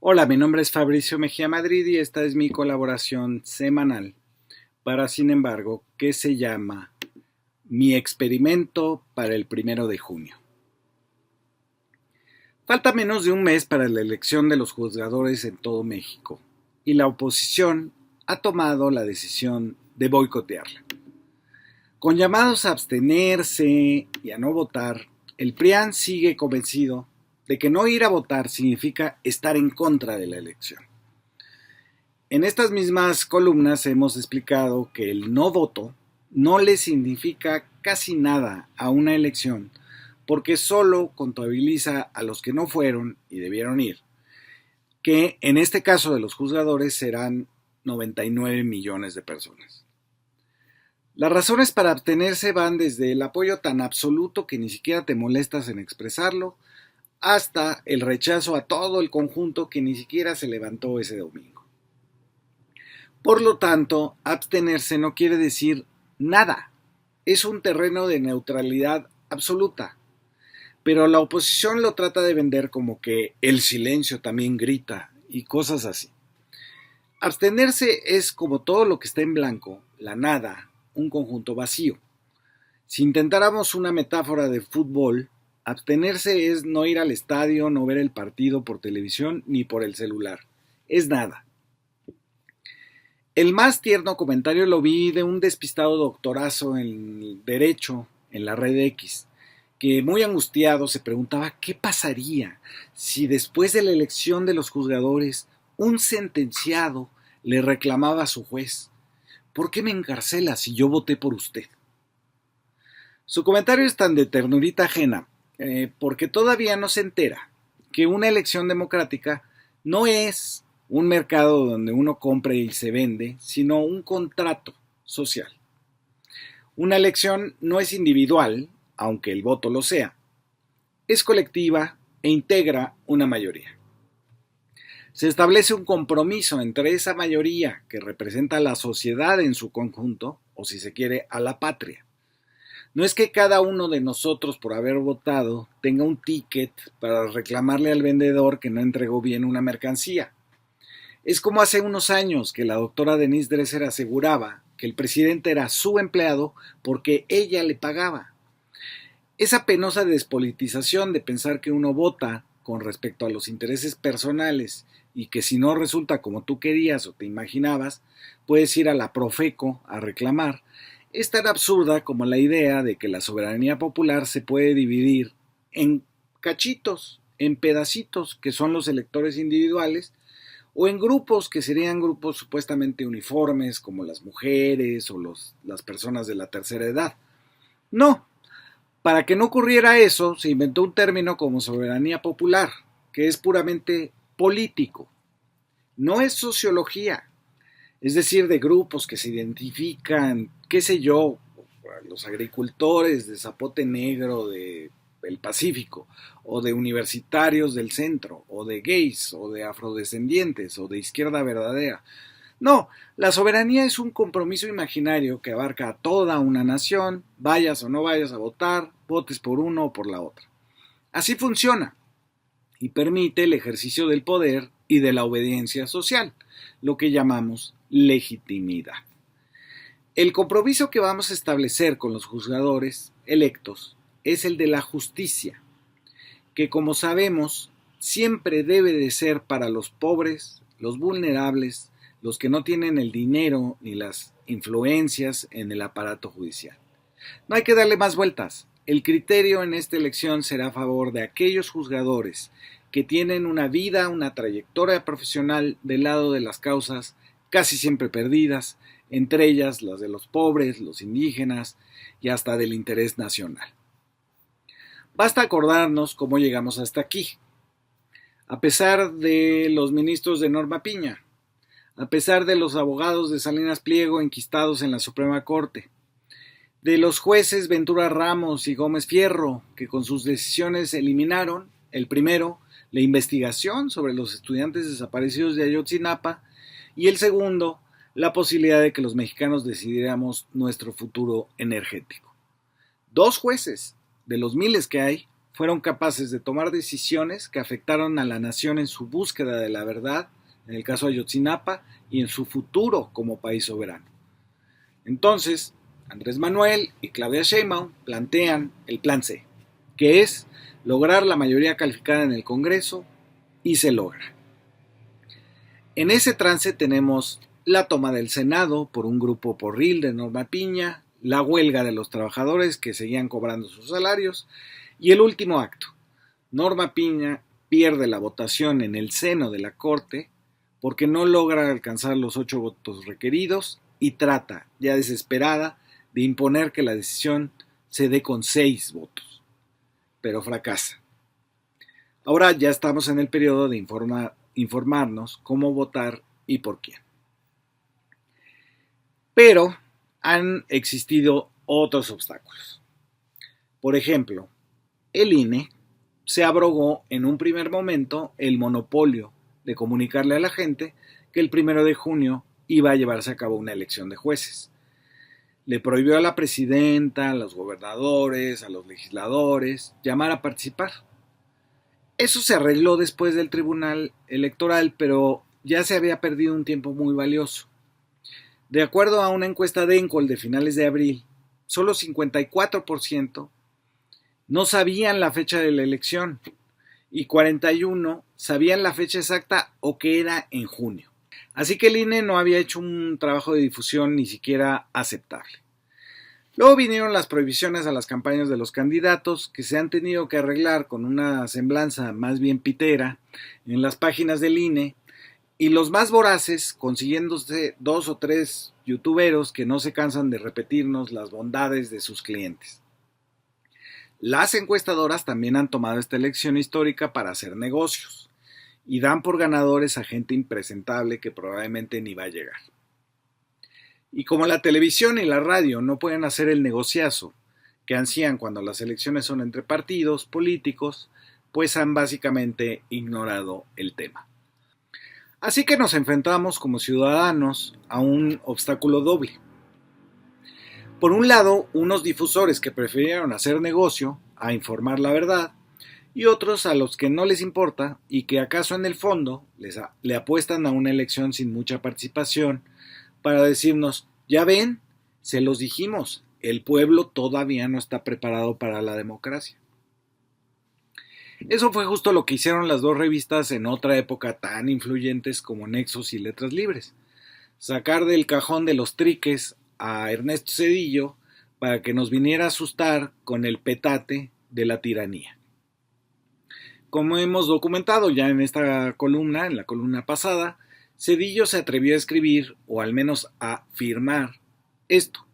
Hola, mi nombre es Fabricio Mejía Madrid y esta es mi colaboración semanal para Sin embargo, que se llama Mi experimento para el 1 de junio. Falta menos de un mes para la elección de los juzgadores en todo México y la oposición ha tomado la decisión de boicotearla. Con llamados a abstenerse y a no votar, el PRIAN sigue convencido de que no ir a votar significa estar en contra de la elección. En estas mismas columnas hemos explicado que el no voto no le significa casi nada a una elección porque solo contabiliza a los que no fueron y debieron ir, que en este caso de los juzgadores serán 99 millones de personas. Las razones para abstenerse van desde el apoyo tan absoluto que ni siquiera te molestas en expresarlo, hasta el rechazo a todo el conjunto que ni siquiera se levantó ese domingo. Por lo tanto, abstenerse no quiere decir nada, es un terreno de neutralidad absoluta, pero la oposición lo trata de vender como que el silencio también grita y cosas así. Abstenerse es como todo lo que está en blanco, la nada, un conjunto vacío. Si intentáramos una metáfora de fútbol, abstenerse es no ir al estadio, no ver el partido por televisión ni por el celular. Es nada. El más tierno comentario lo vi de un despistado doctorazo en Derecho en la red X, que muy angustiado se preguntaba qué pasaría si después de la elección de los juzgadores un sentenciado le reclamaba a su juez: ¿por qué me encarcela si yo voté por usted? Su comentario es tan de ternurita ajena, porque todavía no se entera que una elección democrática no es un mercado donde uno compra y se vende, sino un contrato social. Una elección no es individual, aunque el voto lo sea, es colectiva e integra una mayoría. Se establece un compromiso entre esa mayoría que representa a la sociedad en su conjunto, o si se quiere, a la patria. No es que cada uno de nosotros, por haber votado, tenga un ticket para reclamarle al vendedor que no entregó bien una mercancía. Es como hace unos años que la doctora Denise Dresser aseguraba que el presidente era su empleado porque ella le pagaba. Esa penosa despolitización de pensar que uno vota con respecto a los intereses personales y que si no resulta como tú querías o te imaginabas, puedes ir a la Profeco a reclamar, es tan absurda como la idea de que la soberanía popular se puede dividir en cachitos, en pedacitos que son los electores individuales, o en grupos que serían grupos supuestamente uniformes como las mujeres o las personas de la tercera edad. No, para que no ocurriera eso se inventó un término como soberanía popular, que es puramente político, no es sociología, es decir, de grupos que se identifican, qué sé yo, los agricultores de Zapote Negro, del Pacífico, o de universitarios del centro, o de gays, o de afrodescendientes, o de izquierda verdadera. No, la soberanía es un compromiso imaginario que abarca a toda una nación, vayas o no vayas a votar, votes por uno o por la otra. Así funciona y permite el ejercicio del poder y de la obediencia social, lo que llamamos legitimidad. El compromiso que vamos a establecer con los juzgadores electos es el de la justicia, que como sabemos siempre debe de ser para los pobres, los vulnerables, los que no tienen el dinero ni las influencias en el aparato judicial. No hay que darle más vueltas. El criterio en esta elección será a favor de aquellos juzgadores que tienen una vida, una trayectoria profesional del lado de las causas casi siempre perdidas, entre ellas las de los pobres, los indígenas y hasta del interés nacional. Basta acordarnos cómo llegamos hasta aquí. A pesar de los ministros de Norma Piña, a pesar de los abogados de Salinas Pliego enquistados en la Suprema Corte, de los jueces Ventura Ramos y Gómez Fierro, que con sus decisiones eliminaron, el primero, la investigación sobre los estudiantes desaparecidos de Ayotzinapa, y el segundo, la posibilidad de que los mexicanos decidiéramos nuestro futuro energético. 2 jueces, de los miles que hay, fueron capaces de tomar decisiones que afectaron a la nación en su búsqueda de la verdad, en el caso de Ayotzinapa, y en su futuro como país soberano. Entonces, Andrés Manuel y Claudia Sheinbaum plantean el plan C, que es lograr la mayoría calificada en el Congreso, y se logra. En ese trance tenemos la toma del Senado por un grupo porril de Norma Piña, la huelga de los trabajadores que seguían cobrando sus salarios, y el último acto. Norma Piña pierde la votación en el seno de la Corte porque no logra alcanzar los 8 votos requeridos y trata, ya desesperada, de imponer que la decisión se dé con 6 votos, pero fracasa. Ahora ya estamos en el periodo de informarnos cómo votar y por quién. Pero han existido otros obstáculos. Por ejemplo, el INE se abrogó en un primer momento el monopolio de comunicarle a la gente que el 1 de junio iba a llevarse a cabo una elección de jueces. Le prohibió a la presidenta, a los gobernadores, a los legisladores llamar a participar. Eso se arregló después del Tribunal Electoral, pero ya se había perdido un tiempo muy valioso. De acuerdo a una encuesta de ENCOL de finales de abril, solo 54% no sabían la fecha de la elección y 41% sabían la fecha exacta o que era en junio. Así que el INE no había hecho un trabajo de difusión ni siquiera aceptable. Luego vinieron las prohibiciones a las campañas de los candidatos, que se han tenido que arreglar con una semblanza más bien pitera en las páginas del INE, y los más voraces consiguiéndose 2 o 3 youtuberos que no se cansan de repetirnos las bondades de sus clientes. Las encuestadoras también han tomado esta elección histórica para hacer negocios y dan por ganadores a gente impresentable que probablemente ni va a llegar. Y como la televisión y la radio no pueden hacer el negociazo que ansían cuando las elecciones son entre partidos políticos, pues han básicamente ignorado el tema. Así que nos enfrentamos como ciudadanos a un obstáculo doble. Por un lado, unos difusores que prefirieron hacer negocio a informar la verdad, y otros a los que no les importa y que acaso en el fondo le apuestan a una elección sin mucha participación para decirnos, ya ven, se los dijimos, el pueblo todavía no está preparado para la democracia. Eso fue justo lo que hicieron las dos revistas en otra época tan influyentes como Nexos y Letras Libres. Sacar del cajón de los triques a Ernesto Zedillo para que nos viniera a asustar con el petate de la tiranía. Como hemos documentado ya en esta columna, en la columna pasada, Zedillo se atrevió a escribir, o al menos a afirmar, esto.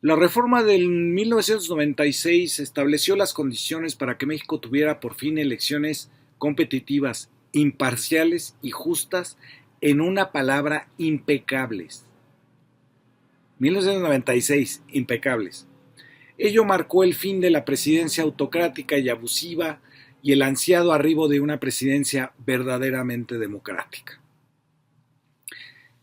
La reforma del 1996 estableció las condiciones para que México tuviera por fin elecciones competitivas, imparciales y justas, en una palabra, impecables. 1996, impecables. Ello marcó el fin de la presidencia autocrática y abusiva y el ansiado arribo de una presidencia verdaderamente democrática.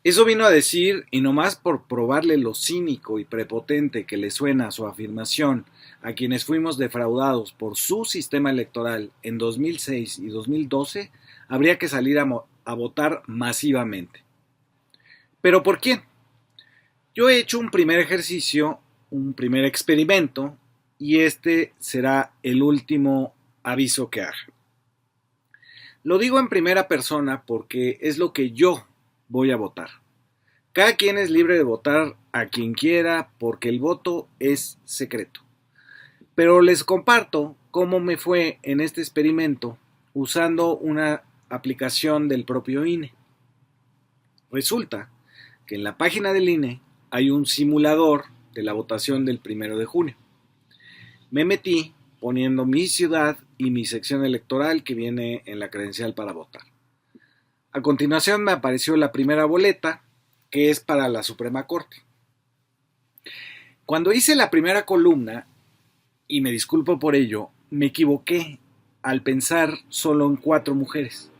Eso vino a decir, y nomás por probarle lo cínico y prepotente que le suena a su afirmación a quienes fuimos defraudados por su sistema electoral en 2006 y 2012, habría que salir a votar masivamente. ¿Pero por quién? Yo he hecho un primer ejercicio, un primer experimento, y este será el último aviso que haga. Lo digo en primera persona porque es lo que yo voy a votar. Cada quien es libre de votar a quien quiera porque el voto es secreto. Pero les comparto cómo me fue en este experimento usando una aplicación del propio INE. Resulta que en la página del INE hay un simulador de la votación del 1 de junio. Me metí poniendo mi ciudad y mi sección electoral que viene en la credencial para votar. A continuación me apareció la primera boleta, que es para la Suprema Corte. Cuando hice la primera columna, y me disculpo por ello, me equivoqué al pensar solo en 4 mujeres.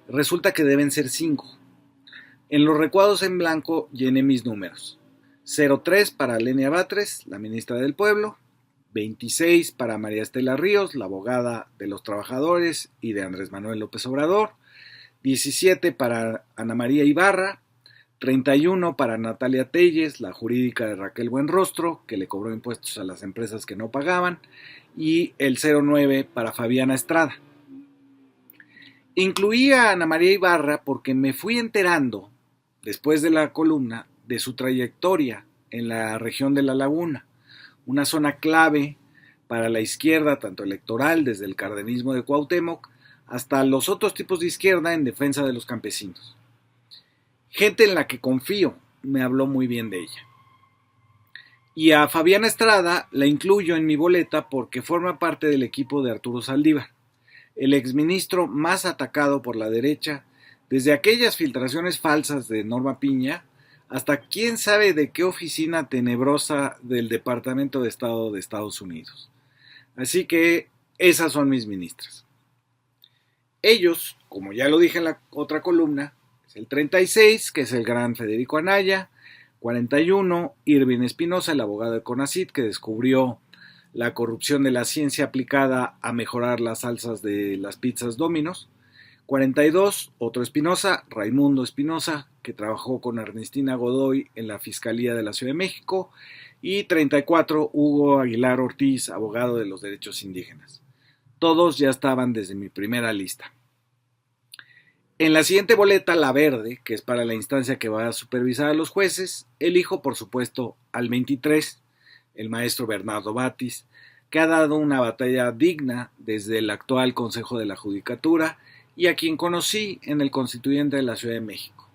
Resulta que deben ser 5. En los recuadros en blanco llené mis números. 03 para Lenia Batres, la ministra del Pueblo. 26 para María Estela Ríos, la abogada de los trabajadores y de Andrés Manuel López Obrador, 17 para Ana María Ibarra, 31 para Natalia Telles, la jurídica de Raquel Buenrostro, que le cobró impuestos a las empresas que no pagaban, y el 09 para Fabiana Estrada. Incluí a Ana María Ibarra porque me fui enterando, después de la columna, de su trayectoria en la región de La Laguna, una zona clave para la izquierda, tanto electoral, desde el cardenismo de Cuauhtémoc, hasta los otros tipos de izquierda en defensa de los campesinos. Gente en la que confío me habló muy bien de ella. Y a Fabiana Estrada la incluyo en mi boleta porque forma parte del equipo de Arturo Saldívar, el exministro más atacado por la derecha, desde aquellas filtraciones falsas de Norma Piña hasta quién sabe de qué oficina tenebrosa del Departamento de Estado de Estados Unidos. Así que esas son mis ministras. Ellos, como ya lo dije en la otra columna, es el 36, que es el gran Federico Anaya, 41, Irving Espinosa, el abogado de CONACYT, que descubrió la corrupción de la ciencia aplicada a mejorar las salsas de las pizzas Domino's, 42, otro Espinosa, Raimundo Espinosa, que trabajó con Ernestina Godoy en la Fiscalía de la Ciudad de México, y 34, Hugo Aguilar Ortiz, abogado de los derechos indígenas. Todos ya estaban desde mi primera lista. En la siguiente boleta, la verde, que es para la instancia que va a supervisar a los jueces, elijo por supuesto al 23, el maestro Bernardo Batis, que ha dado una batalla digna desde el actual Consejo de la Judicatura y a quien conocí en el Constituyente de la Ciudad de México.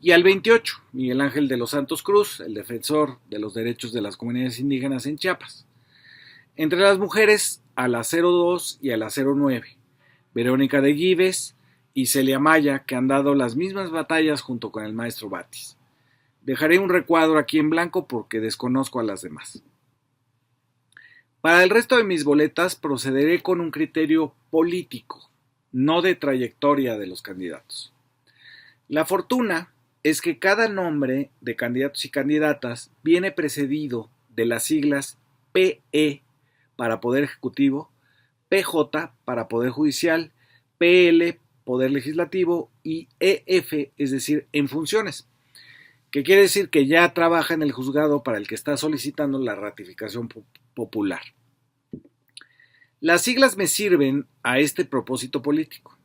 Y al 28, Miguel Ángel de los Santos Cruz, el defensor de los derechos de las comunidades indígenas en Chiapas. Entre las mujeres, a la 02 y a la 09, Verónica de Gives y Celia Maya, que han dado las mismas batallas junto con el maestro Batis. Dejaré un recuadro aquí en blanco porque desconozco a las demás. Para el resto de mis boletas procederé con un criterio político, no de trayectoria de los candidatos. La fortuna es que cada nombre de candidatos y candidatas viene precedido de las siglas PE para Poder Ejecutivo, PJ para Poder Judicial, PL Poder Legislativo y EF, es decir, en funciones, que quiere decir que ya trabaja en el juzgado para el que está solicitando la ratificación popular. Las siglas me sirven a este propósito político.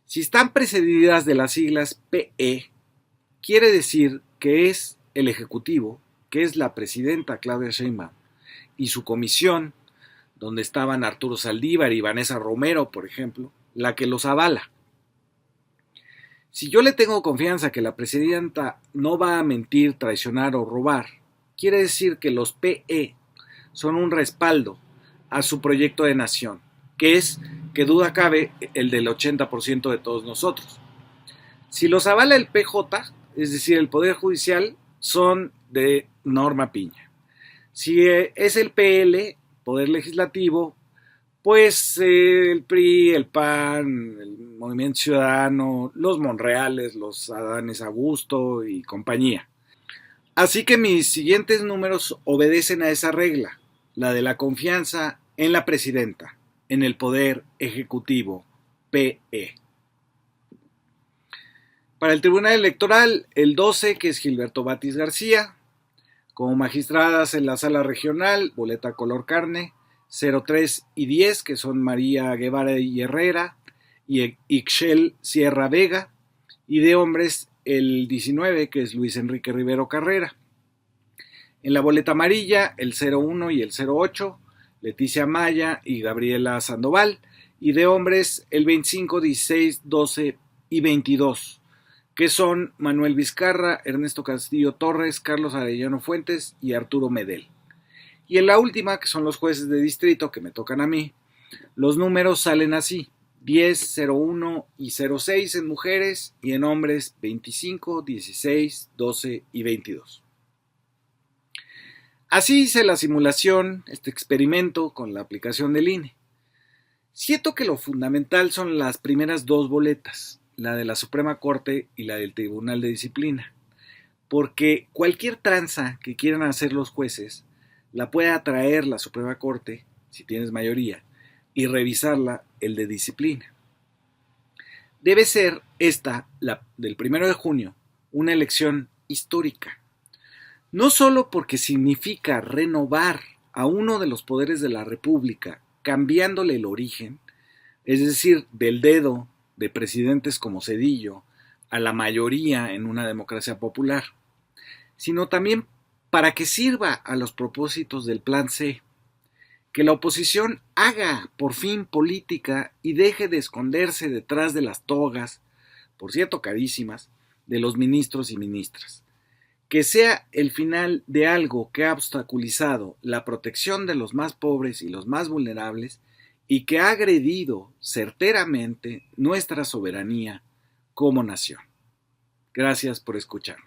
Si están precedidas de las siglas PE, quiere decir que es el Ejecutivo, que es la presidenta Claudia Sheinbaum, y su comisión, donde estaban Arturo Saldívar y Vanessa Romero, por ejemplo, la que los avala. Si yo le tengo confianza que la presidenta no va a mentir, traicionar o robar, quiere decir que los PE son un respaldo a su proyecto de nación, que es, que duda cabe, el del 80% de todos nosotros. Si los avala el PJ, es decir, el Poder Judicial, son de Norma Piña. Si es el PL, Poder Legislativo, pues el PRI, el PAN, el Movimiento Ciudadano, los Monreales, los Adanes Augusto y compañía. Así que mis siguientes números obedecen a esa regla, la de la confianza en la presidenta, en el Poder Ejecutivo, PE. Para el Tribunal Electoral, el 12, que es Gilberto Batis García, como magistradas en la Sala Regional, boleta color carne, 03 y 10, que son María Guevara y Herrera, y Ixchel Sierra Vega, y de hombres el 19, que es Luis Enrique Rivero Carrera. En la boleta amarilla, el 01 y el 08, Leticia Maya y Gabriela Sandoval, y de hombres el 25, 16, 12 y 22, que son Manuel Vizcarra, Ernesto Castillo Torres, Carlos Arellano Fuentes y Arturo Medel. Y en la última, que son los jueces de distrito que me tocan a mí, los números salen así: 10, 01 y 06 en mujeres y en hombres 25, 16, 12 y 22. Así hice la simulación, este experimento con la aplicación del INE. Siento que lo fundamental son las primeras dos boletas, la de la Suprema Corte y la del Tribunal de Disciplina, porque cualquier tranza que quieran hacer los jueces la pueda traer la Suprema Corte, si tienes mayoría, y revisarla el de disciplina. Debe ser esta, la del 1 de junio, una elección histórica. No solo porque significa renovar a uno de los poderes de la República, cambiándole el origen, es decir, del dedo de presidentes como Zedillo a la mayoría en una democracia popular, sino también para que sirva a los propósitos del Plan C, que la oposición haga por fin política y deje de esconderse detrás de las togas, por cierto carísimas, de los ministros y ministras. Que sea el final de algo que ha obstaculizado la protección de los más pobres y los más vulnerables y que ha agredido certeramente nuestra soberanía como nación. Gracias por escuchar.